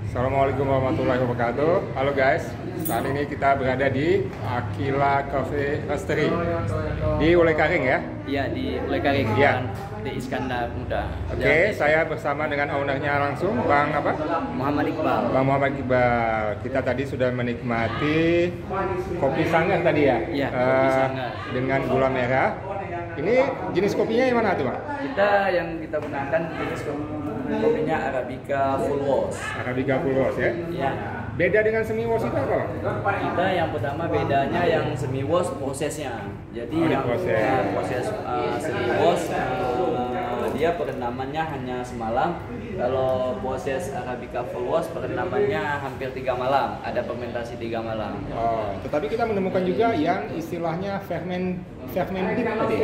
Assalamualaikum warahmatullahi wabarakatuh. Halo guys, saat ini kita berada di Aquila Cafe Roastery di Ulekaring ya? Iya, di Ulekaring, ya. Di Iskandar Muda. Oke, saya bersama dengan ownernya langsung, Bang apa? Muhammad Iqbal. Bang Muhammad Iqbal. Kita tadi sudah menikmati kopi sanggar tadi ya? Iya, kopi sanggar. Dengan gula merah. Ini jenis kopinya yang mana tuh Bang? Yang kita gunakan jenis kopinya Arabica Full Wash. Arabica Full Wash ya? Iya. Beda dengan semi wash itu apa? Kita yang pertama bedanya yang semi wash prosesnya. Jadi yang proses semi wash dia perendamannya hanya semalam. Kalau proses Arabica Full Wash perendamannya hampir 3 malam. Ada fermentasi 3 malam. Oh, tetapi kita menemukan juga yang istilahnya fermented tadi.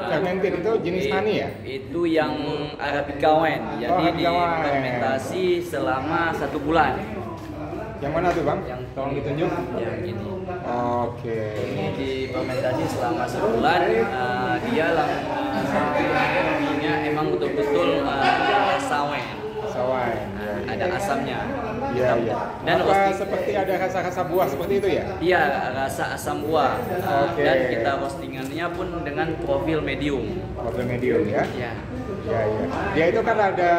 Fermented itu jenis honey ya? Itu yang Arabica wine. Jadi fermentasi selama 1 bulan. Yang mana tuh Bang? Yang tolong ditunjuk. Yang ini. Oke. Ini difermentasi selama sebulan. Dia emang betul-betul sawen. Sawen. Ada asamnya. Iya, iya. Dan seperti ada rasa-rasa buah seperti itu ya? Iya, rasa asam buah. Dan kita roastingannya pun dengan profil medium. Profil medium ya? Iya. Iya, iya. Dia itu kan ada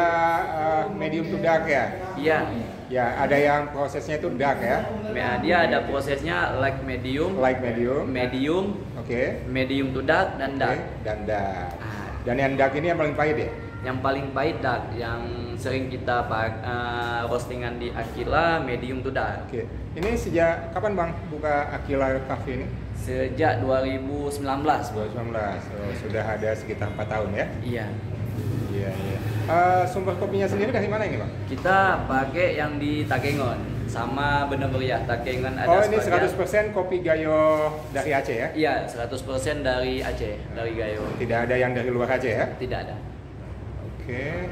medium to dark ya? Iya. Ya, ada yang prosesnya itu dark ya? Dia ada prosesnya light medium. Light medium. Medium. Oke. Medium to dark dan dark. Dan dark. Dan yang dark ini yang paling pahit ya? Yang paling pahit dark, yang sering kita roastingan di Aquila medium to dark. Oke. Ini sejak kapan Bang buka Aquila Cafe ini? Sejak 2019. 2019. Oh, sudah ada sekitar 4 tahun ya? Iya. Iya, iya. Sumber kopinya sendiri dari mana ini Bang? Kita pakai yang di Takengon sama Bener Meriah. Takengon ada. Oh, ini 100% kopi Gayo dari Aceh ya? Iya, 100% dari Aceh, dari Gayo. Tidak ada yang dari luar Aceh ya? Tidak ada. Oke.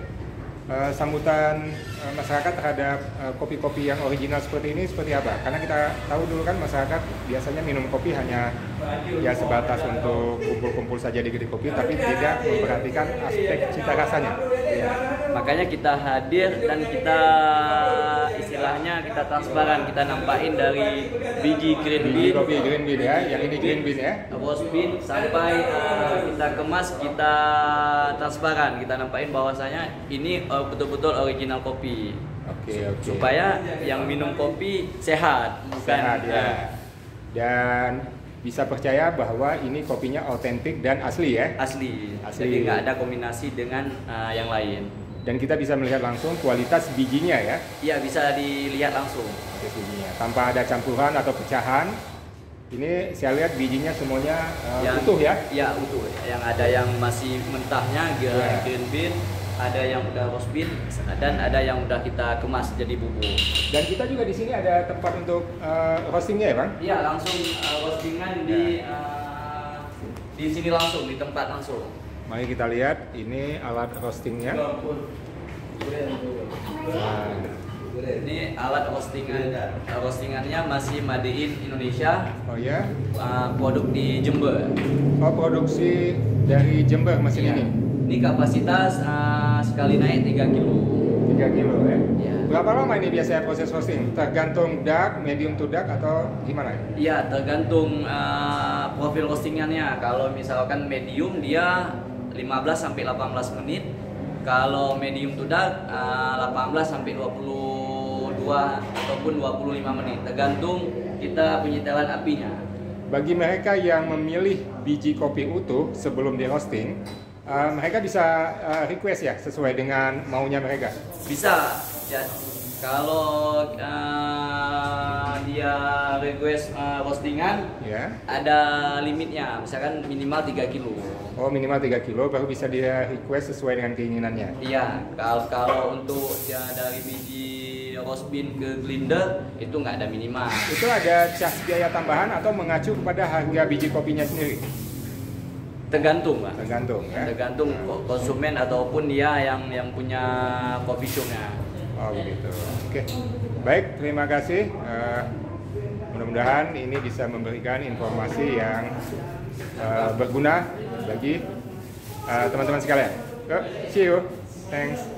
Sambutan masyarakat terhadap kopi-kopi yang original seperti ini seperti apa? Karena kita tahu dulu kan masyarakat biasanya minum kopi hanya ya sebatas untuk kumpul-kumpul saja di kedai kopi, tapi tidak memperhatikan aspek cita rasanya. Ya. Makanya kita hadir dan kita istilahnya kita transparan, kita nampakin dari biji green bean, kopi green bean ya, yang ini green bean ya, roast bean sampai kita kemas, kita transparan, kita nampakin bahwasanya ini betul-betul original kopi. Oke. Supaya yang minum kopi sehat, bukan sehat ya. Dan bisa percaya bahwa ini kopinya autentik dan asli ya? Asli. Jadi nggak ada kombinasi dengan yang lain. Dan kita bisa melihat langsung kualitas bijinya ya? Iya, bisa dilihat langsung. Bijinya, tanpa ada campuran atau pecahan. Ini saya lihat bijinya semuanya utuh ya? Iya, utuh. Yang ada yang masih mentahnya, green bean, ada yang udah roast bean, dan ada yang udah kita kemas jadi bubuk. Dan kita juga di sini ada tempat untuk roastingnya ya Bang? Iya, langsung roastingan di sini langsung, di tempat langsung. Mari kita lihat, ini alat roastingnya. Ini alat roastingannya masih made in Indonesia. Oh ya? Produk di Jember. Oh, produksi dari Jember mesin ini? Ini kapasitas sekali naik 3 kilo. 3 kilo ya? Ya. Berapa lama ini biasanya proses roasting? Tergantung dark, medium to dark atau gimana? Iya, tergantung profil roastingannya. Kalau misalkan medium dia 15-18 menit. Kalau medium to dark 18-22 ataupun 25 menit. Tergantung kita penyetelan apinya. Bagi mereka yang memilih biji kopi utuh sebelum di roasting, mereka bisa request ya sesuai dengan maunya mereka? Bisa. Ya, kalau dia request roastingan, ada limitnya, misalkan minimal 3 kilo. Oh, minimal 3 kilo baru bisa dia request sesuai dengan keinginannya? Iya, kalau untuk ya dari biji roast bean ke blender itu nggak ada minimal. Itu ada cas biaya tambahan atau mengacu kepada harga biji kopinya sendiri? Tergantung, Pak. Tergantung ya? Tergantung konsumen ataupun dia yang punya coffee shop-nya. Oh begitu. Oke. Baik, terima kasih. Mudah-mudahan ini bisa memberikan informasi yang berguna bagi teman-teman sekalian. See you. Thanks.